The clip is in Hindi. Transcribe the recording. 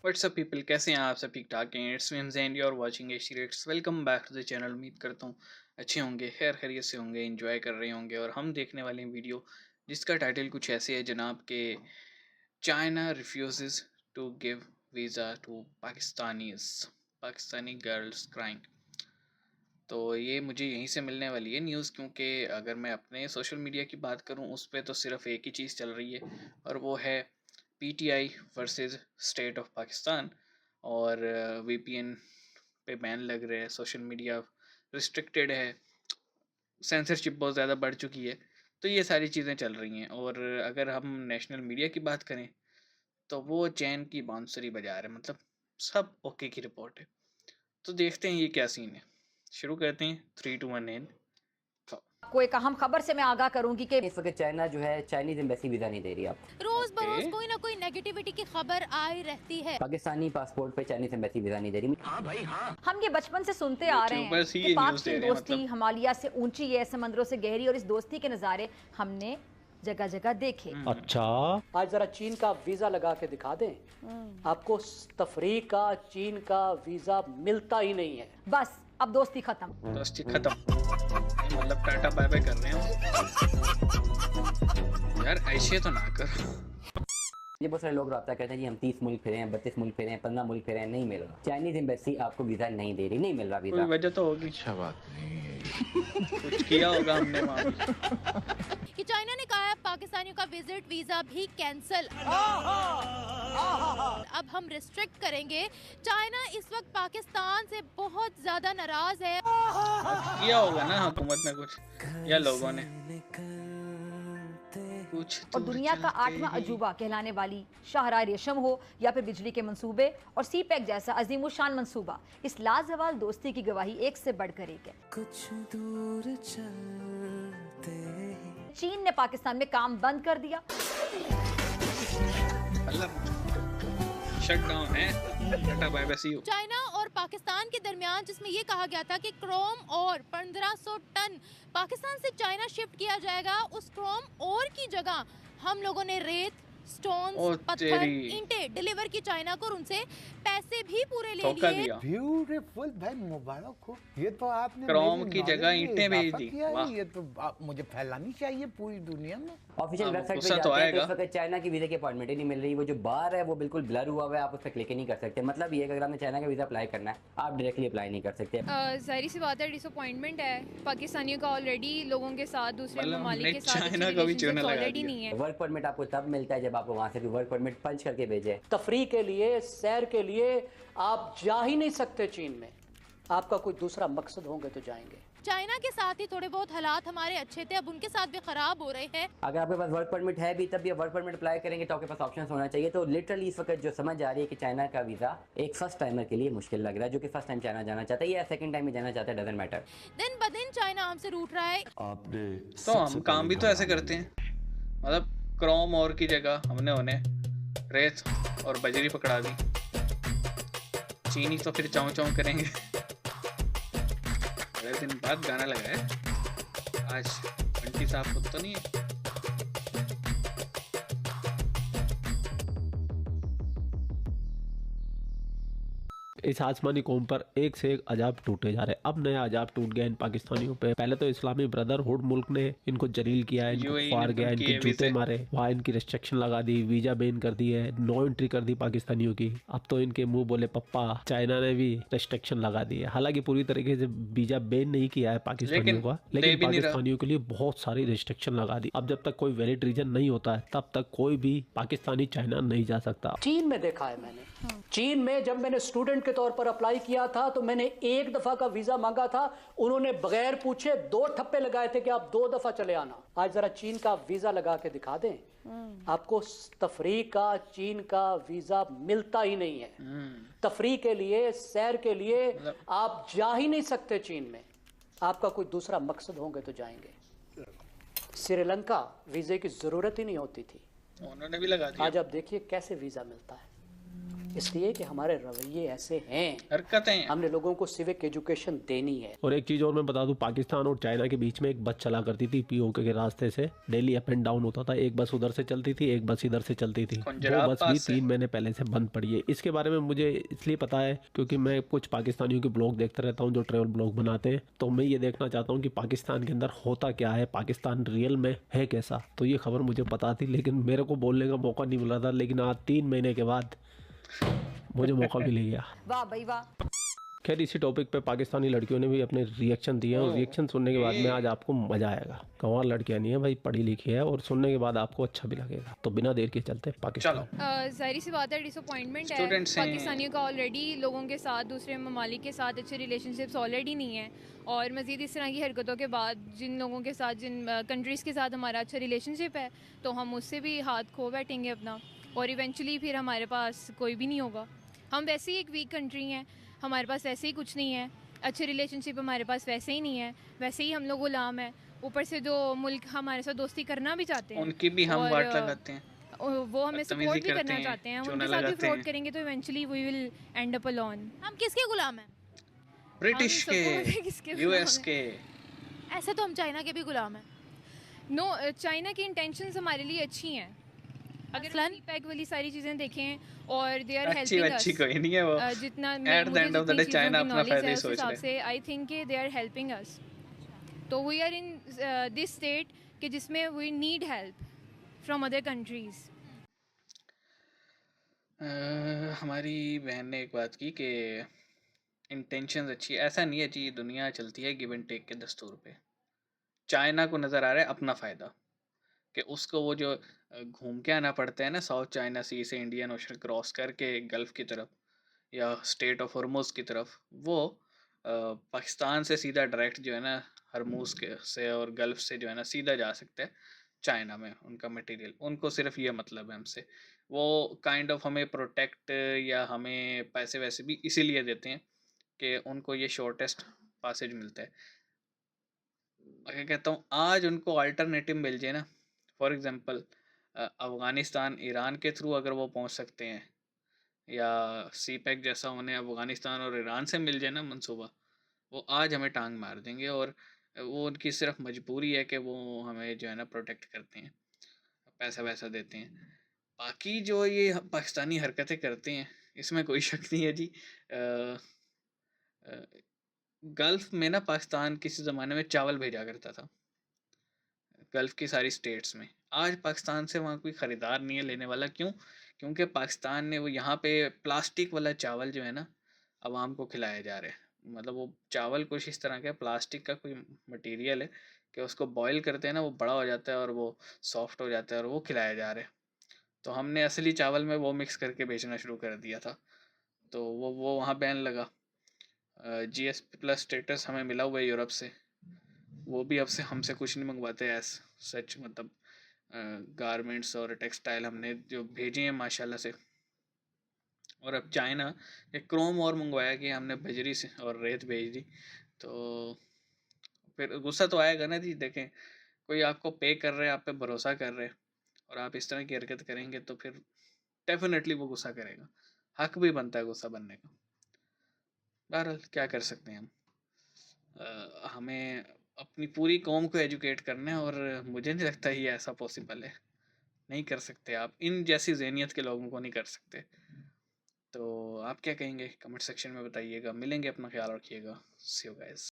व्हाट्सअप पीपल, कैसे हैं आप सब? ठीक ठाक हैं? It's memes and you are watching H rates. Welcome back to the channel. उम्मीद करता हूँ अच्छे होंगे, खैर खैरियत से होंगे, एंजॉय कर रहे होंगे। और हम देखने वाले हैं वीडियो जिसका टाइटल कुछ ऐसे है जनाब के China refuses to give visa to Pakistani girls crying. तो ये मुझे यहीं से मिलने वाली है न्यूज़, क्योंकि अगर मैं अपने सोशल मीडिया की बात करूं उस पर तो सिर्फ एक ही चीज़ चल रही है, और वो है PTI versus state of Pakistan. और वीपीएन पे बैन लग रहे हैं, सोशल मीडिया रिस्ट्रिक्टेड है, सेंसरशिप बहुत ज़्यादा बढ़ चुकी है। तो ये सारी चीज़ें चल रही हैं। और अगर हम नेशनल मीडिया की बात करें तो वो चैन की बांसुरी बजा रहे हैं, मतलब सब ओके की रिपोर्ट है। तो देखते हैं ये क्या सीन है। शुरू करते हैं 3 2 1 एंड आपको एक अहम खबर से मैं आगाह करूंगी कि इस वक्त चाइना जो है चाइनीज एम्बेसी वीजा नहीं दे रही। आप रोज बरोज कोई ना कोई नेगेटिविटी की खबर आई रहती है। पाकिस्तानी पासपोर्ट पे चाइनीज एम्बेसी वीजा नहीं दे रही। हाँ भाई हाँ, हम ये बचपन से सुनते आ रहे हैं कि पाक चीन दोस्ती हिमालय से ऊंची है, समंदरों से गहरी, और इस दोस्ती के नज़ारे हमने जगह जगह देखे। अच्छा, आज जरा चीन का वीजा लगा के दिखा दें, आपको तफरीक का चीन का वीजा मिलता ही नहीं है। बस अब दोस्ती खत्म। दोस्ती खत्म, मतलब टाटा बाय बाय कर रहे हैं यार, ऐसे तो ना कर। ये बहुत सारे लोग रब्ता कहते हैं जी हम 30 मुल्क फिरे हैं, 32 मुल्क फिरे हैं, 15 मुल्क फिरे हैं, नहीं मिल रहा। चाइनीज एम्बेसी आपको वीजा नहीं दे रही, नहीं मिल रहा वीजा। कोई वजह तो होगी, अच्छा बात नहीं है, कुछ किया होगा हमने वहाँ भी। कि चाइना ने कहा है पाकिस्तानियों का विजिट वीजा भी कैंसिल। अब हम रिस्ट्रिक्ट करेंगे। चाइना इस वक्त पाकिस्तान से बहुत ज्यादा नाराज है। किया होगा ना हुकूमत ने कुछ, या लोगों ने कुछ। और दुनिया का 8वां अजूबा कहलाने वाली शाहराह रेशम हो या फिर बिजली के मंसूबे और सी पैक जैसा अजीमुशान मंसूबा, इस लाजवाल दोस्ती की गवाही एक से बढ़कर एक है। कुछ दूर चलते चीन ने पाकिस्तान में काम बंद कर दिया। शट डाउन है tata bye bye see you. China और पाकिस्तान के दरमियान जिसमें ये कहा गया था कि क्रोम और 1500 टन पाकिस्तान से चाइना शिफ्ट किया जाएगा, उस क्रोम और की जगह हम लोगों ने रेत, स्टोन्स, पत्थर, ईंटें डिलीवर की चाइना को और उनसे पैसे भी पूरे ले लिए। ब्यूटीफुल भाई, मुबारक हो। ये तो आपने क्रोम की जगह ईंटें भेज दी। ये तो मुझे फैलानी चाहिए पूरी दुनिया में। ऑफिशियल वेबसाइट पे जाते हैं तो इस वक्त चाइना की वीजा की अपॉइंटमेंट ही नहीं मिल रही। वो जो बार है वो बिल्कुल ब्लर हुआ हुआ है, आप उस पर क्लिक ही नहीं कर सकते। मतलब ये अगर आपने चाइना का वीजा अप्लाई करना है आप डायरेक्टली अप्लाई नहीं कर सकते। जाहिर सी बात है, डिसअपॉइंटमेंट है पाकिस्तानियों का ऑलरेडी लोगों के साथ, दूसरे ममालिक के साथ ऑलरेडी नहीं है। वर्क परमिट आपको तब मिलता है जब आपको वहाँ से भी वर्क परमिट पंच करके भेजे। तफरीह के लिए, सैर के लिए आप जा ही नहीं सकते चीन में। आपका कोई दूसरा मकसद होंगे तो जाएंगे। चाइना के साथ ही थोड़े बहुत हालात हमारे अच्छे थे, अब उनके साथ भी खराब हो रहे हैं। अगर आपके पास वर्क परमिट है भी तब भी वर्क परमिट अप्लाई करेंगे तो आपके पास ऑप्शन होना चाहिए। तो लिटरली इस वक्त जो समझ आ रही है कि चाइना का वीजा एक फर्स्ट टाइमर के लिए मुश्किल लग रहा है, जो कि फर्स्ट टाइम चाइना जाना चाहता है या सेकंड टाइम में जाना चाहता है, डजंट मैटर। दिन ब दिन चाइना हमसे रूठ रहा है। आपने तो हम काम भी तो ऐसे करते हैं, मतलब क्रोम और की जगह हमने उन्हें रेत और बजरी पकड़ा दी। चीनी तो फिर चाँव चाँव करेंगे। बड़े दिन बाद गाना लगा है आज, बंटी साहब खुद तो नहीं है। इस आसमानी कौम पर एक से एक अजाब टूटे जा रहे हैं। अब नया अजाब टूट गया इन पाकिस्तानियों पे। पहले तो इस्लामी ब्रदरहुड मुल्क ने इनको जलील किया है, इनको फाड़ गया, इनके जूते मारे, वहाँ इनकी रिस्ट्रिक्शन लगा दी, वीजा बैन कर दी है, नो एंट्री कर दी पाकिस्तानियों की। अब तो इनके मुंह बोले पप्पा चाइना ने भी रिस्ट्रिक्शन लगा दी है। हालांकि पूरी तरीके से वीजा बैन नहीं किया है पाकिस्तानियों का, लेकिन पाकिस्तानियों के लिए बहुत सारी रिस्ट्रिक्शन लगा दी। अब जब तक कोई वैलिड रीजन नहीं होता है तब तक कोई भी पाकिस्तानी चाइना नहीं जा सकता। चीन में देखा है मैंने, चीन में जब मैंने स्टूडेंट के तौर पर अप्लाई किया था तो मैंने एक दफा का वीजा मांगा था, उन्होंने बगैर पूछे 2 ठप्पे लगाए थे कि आप 2 दफा चले आना। आज जरा चीन का वीजा लगा के दिखा दें, आपको तफरीह का चीन का वीजा मिलता ही नहीं है। तफरीह के लिए, सैर के लिए आप जा ही नहीं सकते चीन में। आपका कोई दूसरा मकसद होंगे तो जाएंगे। श्रीलंका वीजे की जरूरत ही नहीं होती थी, उन्होंने भी लगा दिया। आज आप देखिए कैसे वीजा मिलता है। इसलिए कि हमारे रवैये ऐसे हैं, हरकतें हमने लोगों को सिविक एजुकेशन देनी है। और एक चीज और मैं बता दूं, पाकिस्तान और चाइना के बीच में एक बस चला करती थी पीओके के रास्ते से, डेली अप एंड डाउन होता था। एक बस उधर से चलती थी, एक बस इधर से चलती थी। वो बस भी 3 महीने पहले से बंद पड़ी है। इसके बारे में मुझे इसलिए पता है क्योंकि मैं कुछ पाकिस्तानियों के ब्लॉग देखता रहता हूँ जो ट्रेवल ब्लॉग बनाते हैं। तो मैं ये देखना चाहता हूँ कि पाकिस्तान के अंदर होता क्या है, पाकिस्तान रियल में है कैसा। तो ये खबर मुझे पता थी लेकिन मेरे को बोलने का मौका नहीं मिला था, लेकिन आज 3 महीने के बाद मुझे मौका मिल गया। वाह भाई वाह। खैर इसी टॉपिक पे पाकिस्तानी लड़कियों ने भी अपने रिएक्शन दिए हैं और रिएक्शन सुनने के बाद में आज आपको मजा आएगा। गंवार लड़कियां नहीं है भाई, पढ़ी लिखी है और सुनने के बाद आपको अच्छा भी लगेगा। तो बिना देर के चलते पाकिस्तान। जाहिर सी बात है, डिसअपॉइंटमेंट है पाकिस्तानियों का। ऑलरेडी लोगों के साथ, दूसरे ममालिक के साथ अच्छे रिलेशनशिप्स ऑलरेडी नहीं है, और मज़ीद इस तरह की हरकतों के बाद जिन लोगों के साथ, जिन कंट्रीज़ के साथ हमारा अच्छा रिलेशनशिप है, तो हम उससे भी हाथ खो बैठेंगे अपना, और इवेंचुअली फिर हमारे पास कोई भी नहीं होगा। हम वैसे ही एक वीक कंट्री हैं, हमारे पास वैसे ही कुछ नहीं है, अच्छे रिलेशनशिप हमारे पास वैसे ही नहीं है, वैसे ही हम लोग गुलाम हैं। ऊपर से जो मुल्क हमारे साथ दोस्ती करना भी चाहते हैं, उनकी भी हम वाट लगाते हैं, वो हमें सपोर्ट भी करना चाहते हैं, उनके साथ भी फ्रॉड करेंगे तो eventually we will end up alone. हम किसके गुलाम हैं? ब्रिटिश के, यूएस के। ऐसे तो हम चाइना के भी गुलाम हैं। नो, चाइना की इंटेंशंस हमारे लिए अच्छी हैं। अगर पैक वाली सारी चीजें देखें और दे आर हेल्पिंग अस, अच्छी कोई नहीं है वो। जितना at the end of the day China अपना फायदा ही सोच रहा है। से आई थिंक कि दे आर हेल्पिंग अस। तो we are in this state कि जिसमें we need help from other countries. हमारी बहन ने एक बात की कि इंटेंशंस अच्छी है। ऐसा नहीं है जी, दुनिया चलती है गिव एंड टेक के दस्तूर पे। चाइना को नज़र आ रहा है अपना फ़ायदा, कि उसको वो जो घूम के आना पड़ता है ना साउथ चाइना सी से इंडियन ओशन क्रॉस करके गल्फ़ की तरफ या स्टेट ऑफ हरमुज़ की तरफ, वो पाकिस्तान से सीधा डायरेक्ट जो है ना हरमुज़ के से और गल्फ़ से जो है ना सीधा जा सकता है चाइना में उनका मटेरियल। उनको सिर्फ ये मतलब है हमसे, वो काइंड ऑफ हमें प्रोटेक्ट या हमें पैसे वैसे भी इसीलिए देते हैं कि उनको ये शॉर्टेस्ट पासेज मिलता है। मैं कहता हूँ आज उनको अल्टरनेटिव मिल जाए ना, फॉर एग्जांपल अफ़गानिस्तान ईरान के थ्रू अगर वो पहुँच सकते हैं, या सी पैक जैसा उन्हें अफ़गानिस्तान और ईरान से मिल जाए ना मंसूबा, वो आज हमें टांग मार देंगे। और वो उनकी सिर्फ मजबूरी है कि वो हमें जो है ना प्रोटेक्ट करते हैं, पैसा वैसा देते हैं। बाकी जो ये पाकिस्तानी हरकतें करते हैं इसमें कोई शक नहीं है जी। गल्फ़ में ना पाकिस्तान किसी ज़माने में चावल भेजा करता था गल्फ़ की सारी स्टेट्स में। आज पाकिस्तान से वहाँ कोई ख़रीदार नहीं है लेने वाला। क्यों? क्योंकि पाकिस्तान ने वो यहाँ पे प्लास्टिक वाला चावल जो है ना आवाम को खिलाया जा रहा है। मतलब वो चावल कुछ इस तरह का प्लास्टिक का कोई मटेरियल है कि उसको बॉयल करते हैं ना, वो बड़ा हो जाता है और वो सॉफ्ट हो जाता है और वो खिलाया जा रहा है। तो हमने असली चावल में वो मिक्स करके बेचना शुरू कर दिया था, तो वो वहाँ बैन लगा। जीएसपी प्लस स्टेटस हमें मिला हुआ है यूरोप से, वो भी अब से हमसे कुछ नहीं मंगवाते एज सच। मतलब गारमेंट्स और टेक्सटाइल हमने जो भेजे हैं माशाल्लाह से। और अब चाइना एक क्रोम और मंगवाया कि हमने बजरी से और रेत भेज दी, तो फिर गुस्सा तो आएगा ना जी। देखें, कोई आपको पे कर रहे हैं, आप पे भरोसा कर रहे हैं, और आप इस तरह की हरकत करेंगे तो फिर डेफिनेटली वो गुस्सा करेगा। हक भी बनता है गुस्सा बनने का। बहरहाल क्या कर सकते हैं हम। हमें अपनी पूरी कौम को एजुकेट करना है, और मुझे नहीं लगता ये ऐसा पॉसिबल है। नहीं कर सकते आप, इन जैसी ज़हनियत के लोगों को नहीं कर सकते। तो आप क्या कहेंगे कमेंट सेक्शन में बताइएगा। मिलेंगे, अपना ख्याल रखिएगा। सी यू गाइस।